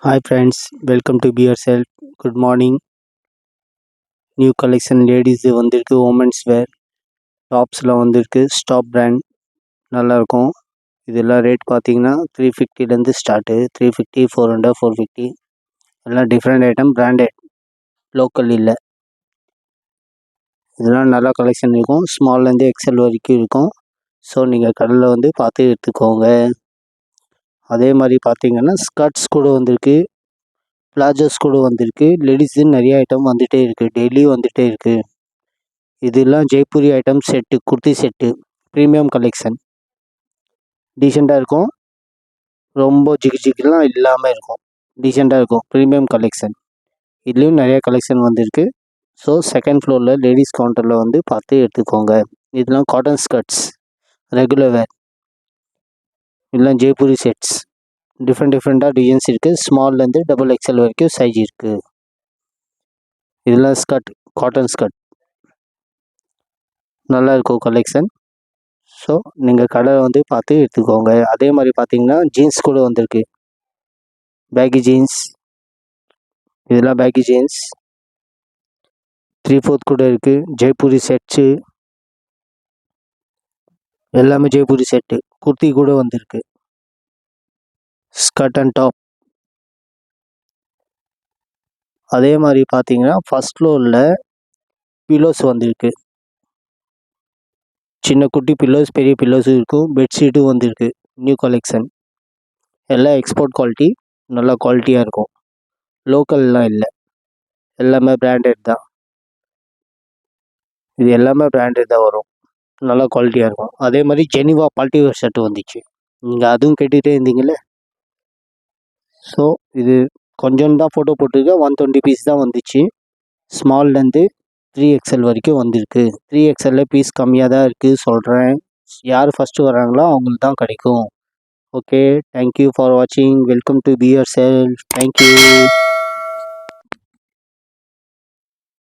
Hi friends, welcome to Be Yourself. Good morning. New collection ladies வந்திருக்கு women's wear டாப்ஸ்லாம் வந்திருக்கு stop brand நல்லாயிருக்கும். இதெல்லாம் rate பார்த்தீங்கன்னா 350லேருந்து start 350 400 450 எல்லாம் டிஃப்ரெண்ட் ஐட்டம் பிராண்டட் லோக்கல் இல்லை. இதெல்லாம் நல்லா கலெக்ஷன் இருக்கும். ஸ்மால்லேருந்து எக்ஸல் வரைக்கும் இருக்கும். ஸோ நீங்கள் கடையில் வந்து பார்த்து எடுத்துக்கோங்க. அதே மாதிரி பார்த்தீங்கன்னா ஸ்கர்ட்ஸ் கூட வந்திருக்கு, பிளாஜோஸ் கூட வந்திருக்கு. லேடிஸு நிறைய ஐட்டம் வந்துகிட்டே இருக்குது, டெய்லி வந்துகிட்டே இருக்குது. இதெல்லாம் Jaipuri item set, kurti set, premium collection. டீசெண்டாக இருக்கும், ரொம்ப ஜிகுலாம் இல்லாமல் இருக்கும், டீசெண்டாக இருக்கும். Premium collection. இதுலேயும் நிறைய கலெக்ஷன் வந்திருக்கு. ஸோ செகண்ட் ஃப்ளோரில் லேடிஸ் கவுண்டரில் வந்து பார்த்து எடுத்துக்கோங்க. இதெல்லாம் காட்டன் ஸ்கர்ட்ஸ், ரெகுலர் வேர். இதெல்லாம் ஜெய்ப்பூரி செட்ஸ், டிஃப்ரெண்ட்டாக டிசைன்ஸ் இருக்குது. ஸ்மால்லேருந்து டபுள் எக்ஸல் வரைக்கும் சைஸ் இருக்குது. இதெல்லாம் ஸ்கர்ட், காட்டன் ஸ்கர்ட் நல்லா இருக்கும் கலெக்ஷன். ஸோ நீங்கள் கடை வந்து பார்த்து எடுத்துக்கோங்க. அதே மாதிரி பார்த்தீங்கன்னா ஜீன்ஸ் கூட வந்திருக்கு, பேக்கி ஜீன்ஸ். இதெல்லாம் பேக்கி ஜீன்ஸ் 3/4 கூட இருக்குது. ஜெய்ப்பூரி செட்ஸு எல்லாமே ஜெய்ப்பூரி செட்டு. குர்த்தி கூட வந்திருக்கு, ஸ்கர்ட் அண்ட் டாப். அதே மாதிரி பார்த்தீங்கன்னா ஃபஸ்ட் ஃப்ளோரில் பில்லோஸ் வந்திருக்கு. சின்ன குட்டி பில்லோஸ், பெரிய பில்லோஸும் இருக்கும். பெட்ஷீட்டும் வந்திருக்கு, நியூ கலெக்ஷன். எல்லாம் எக்ஸ்போர்ட் குவாலிட்டி, நல்லா குவாலிட்டியாக இருக்கும். லோக்கல்லாம் இல்லை, எல்லாமே பிராண்டட் தான். இது எல்லாமே பிராண்டட் தான் வரும், நல்லா குவாலிட்டியாக இருக்கும். அதே மாதிரி ஜெனிவா பார்ட்டி வேர் ஷர்ட்டு வந்துச்சு. நீங்கள் அதுவும் கேட்டுகிட்டே இருந்தீங்களே. ஸோ இது கொஞ்சம் தான் ஃபோட்டோ போட்டிருக்கேன். 120 பீஸ் தான் வந்துச்சு. ஸ்மால்லேருந்து 3XL வரைக்கும் வந்திருக்கு. 3XL பீஸ் கம்மியாக தான் இருக்குது சொல்கிறேன். யார் ஃபஸ்ட்டு வராங்களோ அவங்களுக்கு தான் கிடைக்கும். ஓகே, தேங்க்யூ ஃபார் வாட்சிங். Welcome to be your self. Thank you.